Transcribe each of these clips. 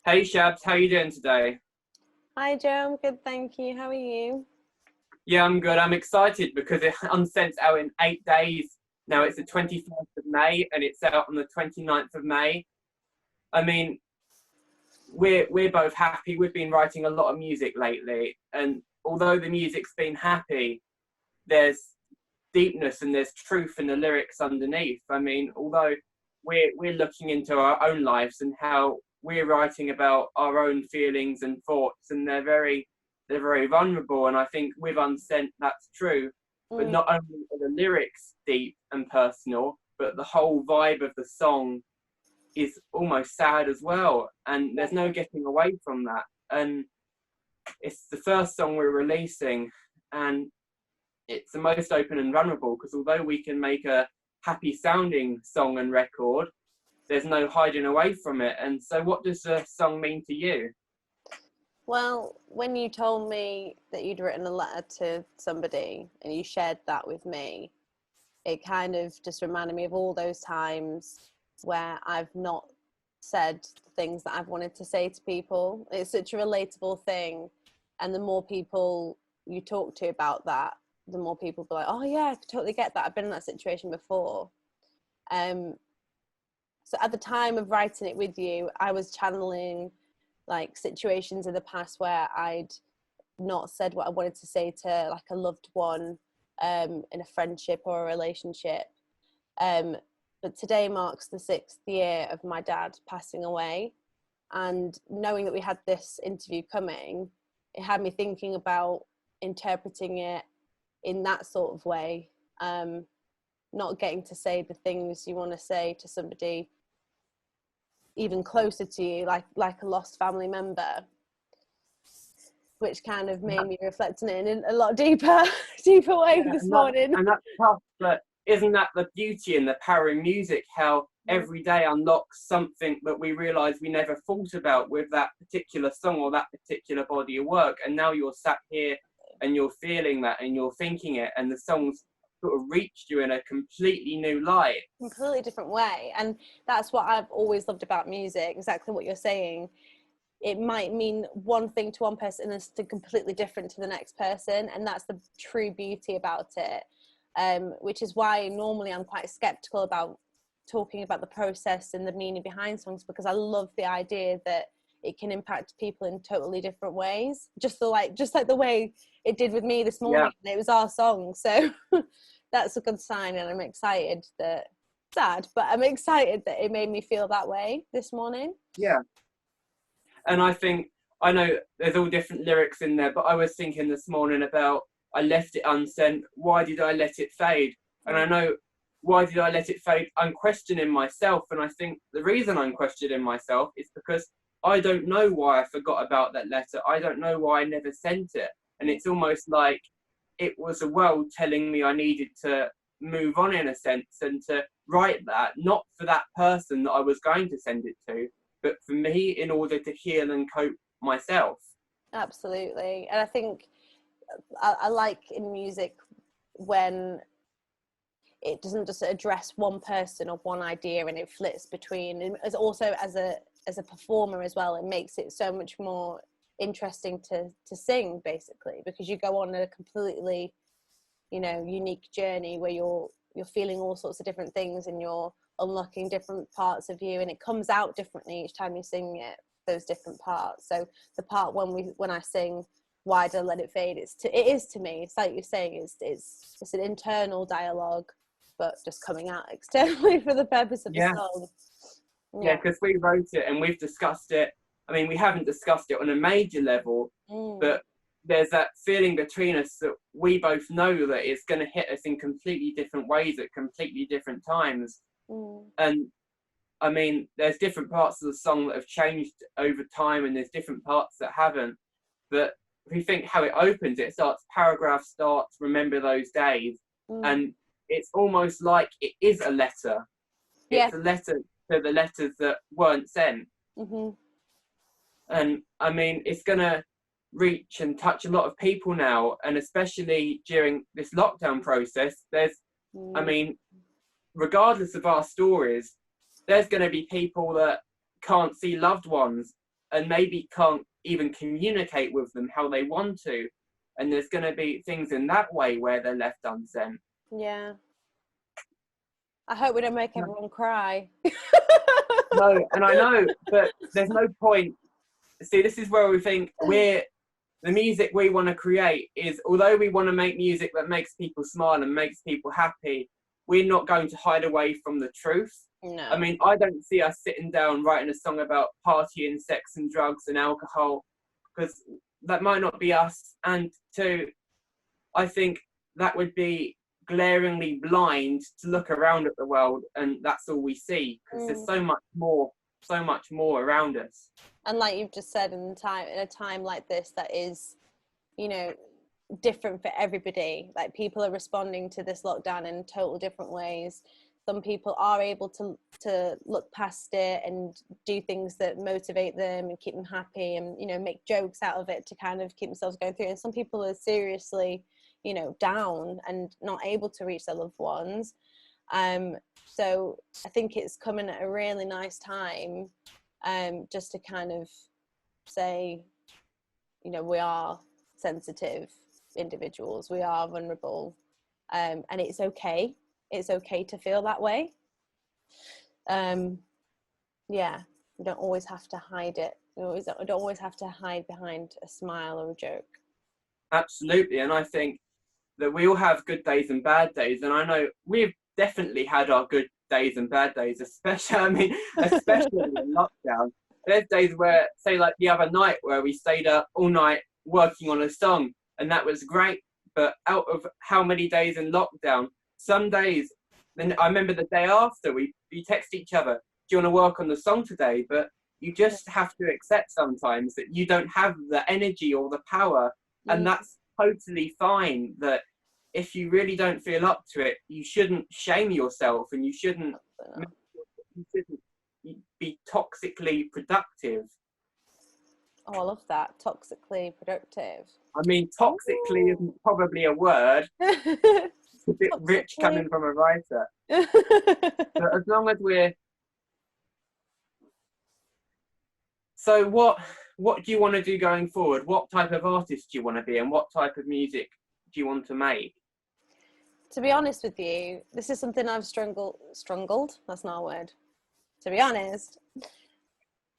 Hey Shabs, how you doing today? Hi Joe, I'm good, thank you. How are you? Yeah, I'm good. I'm excited because Unsent's out in 8 days. Now it's the 21st of May and it's out on the 29th of May. I mean, we're both happy. We've been writing a lot of music lately, and although the music's been happy, there's deepness and there's truth in the lyrics underneath. I mean, although we're looking into our own lives and how we're writing about our own feelings and thoughts, and they're very vulnerable. And I think with Unsent, that's true. But Mm, not only are the lyrics deep and personal, but the whole vibe of the song is almost sad as well. And there's no getting away from that. And it's the first song we're releasing, and it's the most open and vulnerable because although we can make a happy sounding song and record, there's no hiding away from it. And so, what does the song mean to you? Well, when you told me that you'd written a letter to somebody and you shared that with me, it kind of just reminded me of all those times where I've not said the things that I've wanted to say to people. It's such a relatable thing. And the more people you talk to about that, the more people be like, oh yeah, I totally get that. I've been in that situation before. Um, so at the time of writing it with you, I was channeling like situations in the past where I'd not said what I wanted to say to like a loved one, in a friendship or a relationship. Um, but today marks the 6th year of my dad passing away. And knowing that we had this interview coming, it had me thinking about interpreting it in that sort of way. Not getting to say the things you want to say to somebody even closer to you, like a lost family member, which kind of made me reflect on it in a lot deeper deeper way Yeah, this and that morning. and that's tough, but isn't that the beauty and the power in music? How every day unlocks something that we realise we never thought about with that particular song or that particular body of work, and now you're sat here and you're feeling that and you're thinking it, and the song's sort of reached you in a completely new light. Completely different way, and that's what I've always loved about music, exactly what you're saying. It might mean one thing to one person and it's completely different to the next person, and that's the true beauty about it. Which is why normally I'm quite skeptical about talking about the process and the meaning behind songs, because I love the idea that it can impact people in totally different ways, just like the way it did with me this Yeah, morning. It was our song, so that's a good sign, and I'm excited that, sad, but I'm excited that it made me feel that way this morning. yeah. And I think I know there's all different lyrics in there, but I was thinking this morning about I left it unsent. Why did I let it fade? And I know why did I let it fade? I'm questioning myself, and I think the reason I'm questioning myself is because I don't know why I forgot about that letter. I don't know why I never sent it, and it's almost like it was a world telling me I needed to move on in a sense and to write that, not for that person that I was going to send it to, but for me in order to heal and cope myself. Absolutely. And I think I like in music when it doesn't just address one person or one idea, and it flips between, and as also as a performer as well, it makes it so much more interesting to sing, basically, because you go on a completely, unique journey where you're feeling all sorts of different things, and you're unlocking different parts of you, and it comes out differently each time you sing it, those different parts. So the part when I sing why did I let it fade, it is to me, it's like you're saying, it's an internal dialogue, but just coming out externally for the purpose of the Yeah, song. yeah, Yeah. because we wrote it and we've discussed it. I mean, we haven't discussed it on a major level, Mm, but there's that feeling between us that we both know that it's going to hit us in completely different ways at completely different times. mm, And I mean, there's different parts of the song that have changed over time, and there's different parts that haven't. But if you think how it opens, it starts, paragraph starts, remember those days. mm. And it's almost like it is a letter. Yeah. It's a letter to the letters that weren't sent. Hmm. And I mean, it's going to reach and touch a lot of people now. And especially during this lockdown process, I Mm, mean, regardless of our stories, there's going to be people that can't see loved ones. and maybe can't even communicate with them how they want to. And there's going to be things in that way where they're left unsent. Yeah. I hope we don't make everyone cry. No, and I know, but there's no point. See, this is where we think the music we want to create is, although we want to make music that makes people smile and makes people happy, we're not going to hide away from the truth. No. I mean, I don't see us sitting down writing a song about partying, sex and drugs and alcohol, because that might not be us. And two, I think that would be glaringly blind to look around at the world and that's all we see, because there's so much more around us. And like you've just said, in a time like this that is, different for everybody. Like, people are responding to this lockdown in total different ways. Some people are able to look past it and do things that motivate them and keep them happy, and make jokes out of it to kind of keep themselves going through. And some people are seriously down and not able to reach their loved ones. So I think it's coming at a really nice time, just to kind of say, we are sensitive individuals, we are vulnerable, and it's okay to feel that way. Yeah, you don't always have to hide it. You don't always have to hide behind a smile or a joke. Absolutely. And I think that we all have good days and bad days, and I know we've definitely had our good days and bad days, especially in lockdown. There's days where, say like the other night, where we stayed up all night working on a song, and that was great. But out of how many days in lockdown, some days, then I remember the day after, we text each other, do you want to work on the song today? But you just have to accept sometimes that you don't have the energy or the power, and that's totally fine. That if you really don't feel up to it, you shouldn't shame yourself, and you shouldn't be toxically productive. Oh, I love that. Toxically productive. I mean, toxically isn't probably a word. It's a bit rich coming from a writer. But as long as we're... So what do you want to do going forward? What type of artist do you want to be, and what type of music do you want to make? To be honest with you, this is something I've struggled. That's not a word. To be honest,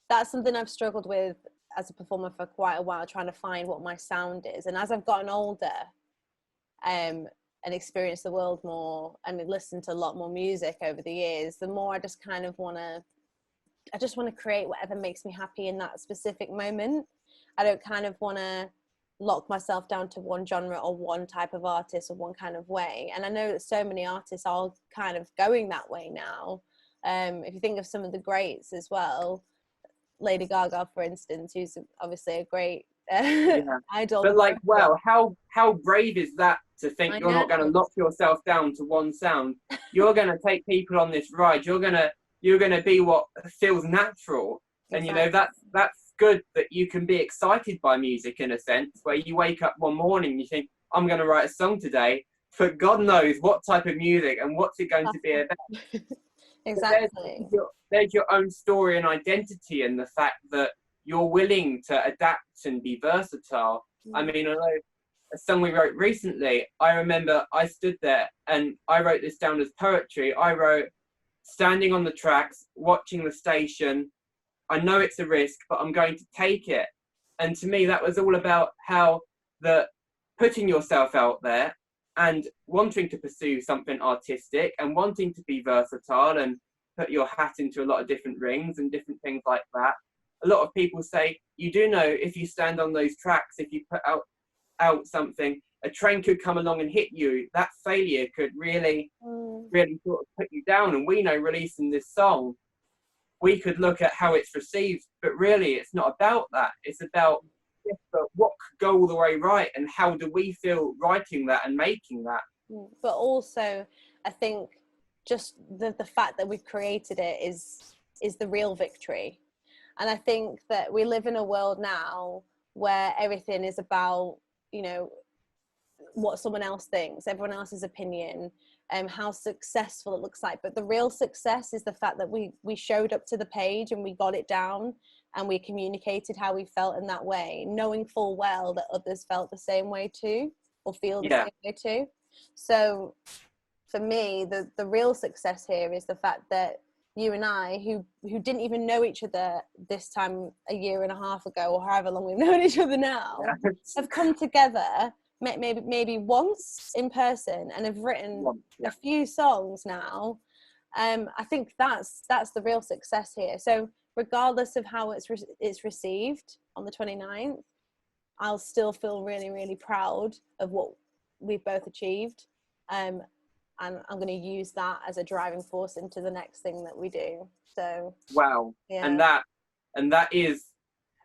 that's something I've struggled with as a performer for quite a while, trying to find what my sound is. And as I've gotten older, and experienced the world more and listened to a lot more music over the years, the more I just kind of want to create whatever makes me happy in that specific moment. I don't kind of want to lock myself down to one genre or one type of artist or one kind of way. And I know that so many artists are kind of going that way now. If you think of some of the greats as well, Lady Gaga, for instance, who's obviously a great idol. But like, wow, how brave is that, to think you're not going to lock yourself down to one sound? You're going to take people on this ride. You're going to be what feels natural. Exactly. And that's good, that you can be excited by music in a sense, where you wake up one morning and you think, I'm going to write a song today, but God knows what type of music and what's it going to be about. Exactly. There's your own story and identity, and the fact that you're willing to adapt and be versatile. I mean, although a song we wrote recently, I remember I stood there and I wrote this down as poetry. I wrote, standing on the tracks, watching the station, I know it's a risk, but I'm going to take it. And to me, that was all about how putting yourself out there and wanting to pursue something artistic and wanting to be versatile and put your hat into a lot of different rings and different things like that. A lot of people say, you do know, if you stand on those tracks, if you put out something, a train could come along and hit you. That failure could really sort of put you down. And we know, releasing this song, we could look at how it's received, but really it's not about that. It's about what could go all the way right, and how do we feel writing that and making that. But also, I think just the fact that we've created it is the real victory. And I think that we live in a world now where everything is about, what someone else thinks, everyone else's opinion, how successful it looks like. But the real success is the fact that we showed up to the page and we got it down and we communicated how we felt in that way, knowing full well that others felt the same way too, or feel the same way too. So for me, the real success here is the fact that you and I, who didn't even know each other this time a year and a half ago, or however long we've known each other now, have come together maybe once in person and have written a few songs now. I think that's the real success here. So regardless of how it's received on the 29th, I'll still feel really, really proud of what we've both achieved. And I'm going to use that as a driving force into the next thing that we do. So wow. Yeah. And that is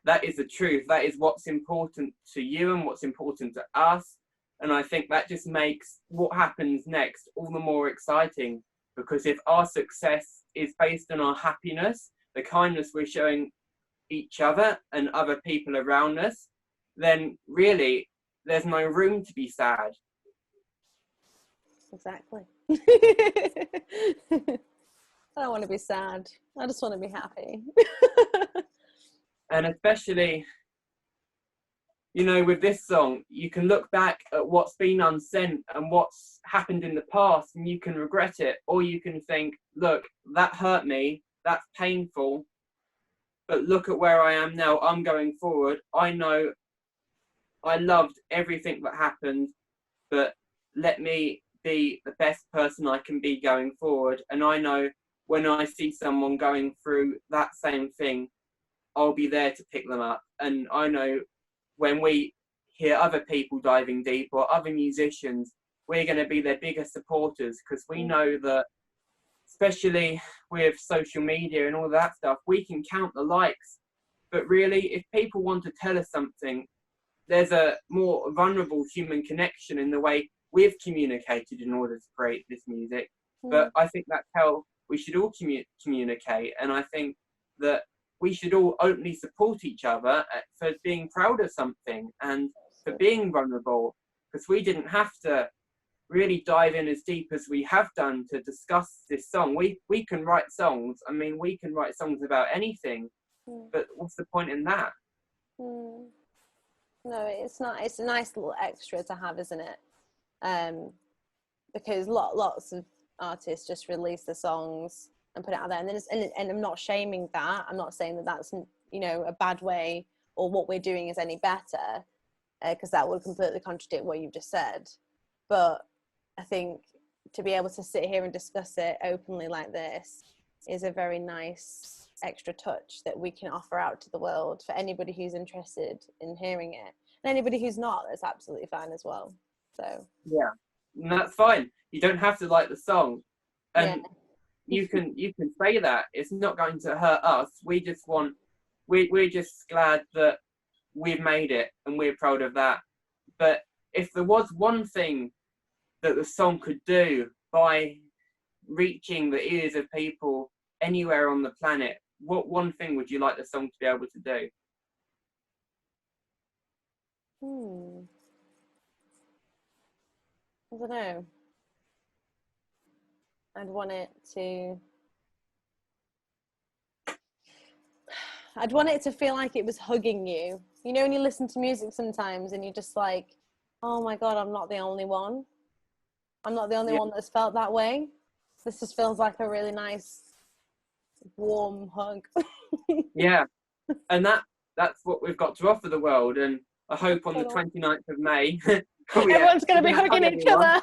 the truth. That is what's important to you and what's important to us. And I think that just makes what happens next all the more exciting, because if our success is based on our happiness, the kindness we're showing each other and other people around us, then really there's no room to be sad. Exactly. I don't want to be sad. I just want to be happy. And especially, you know, with this song, you can look back at what's been unsent and what's happened in the past, and you can regret it, or you can think, look, that hurt me, that's painful, but look at where I am now. I'm going forward. I know I loved everything that happened, but let me be the best person I can be going forward. And I know when I see someone going through that same thing, I'll be there to pick them up. And I know when we hear other people diving deep, or other musicians, we're going to be their biggest supporters, because we know that, especially with social media and all that stuff, we can count the likes. But really, if people want to tell us something, there's a more vulnerable human connection in the way we've communicated in order to create this music. But I think that's how we should all communicate. And I think that we should all openly support each other for being proud of something and for being vulnerable, because we didn't have to really dive in as deep as we have done to discuss this song. We can write songs. I mean, we can write songs about anything, but what's the point in that? No, it's not. It's a nice little extra to have, isn't it? Because lots of artists just release the songs and put it out there, and then and I'm not shaming that. I'm not saying that that's, you know, a bad way, or what we're doing is any better, because that would completely contradict what you've just said. But I think to be able to sit here and discuss it openly like this is a very nice extra touch that we can offer out to the world for anybody who's interested in hearing it, and anybody who's not, that's absolutely fine as well. So yeah, and that's fine. You don't have to like the song, and you can say that. It's not going to hurt us. We just want, we're just glad that we've made it, and we're proud of that. But if there was one thing that the song could do by reaching the ears of people anywhere on the planet, what one thing would you like the song to be able to do? I don't know. I'd want it to feel like it was hugging you. You know, when you listen to music sometimes and you're just like, oh my God, I'm not the only one. I'm not the only one that's felt that way. This just feels like a really nice, warm hug. Yeah, and that's what we've got to offer the world. And I hope on the 29th of May, everyone's going to be hugging each other.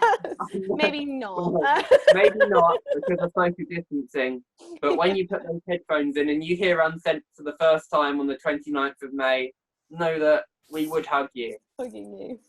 Maybe not. Maybe not, because of social distancing. But when you put those headphones in and you hear Unsent for the first time on the 29th of May, know that we would hug you. Hugging you.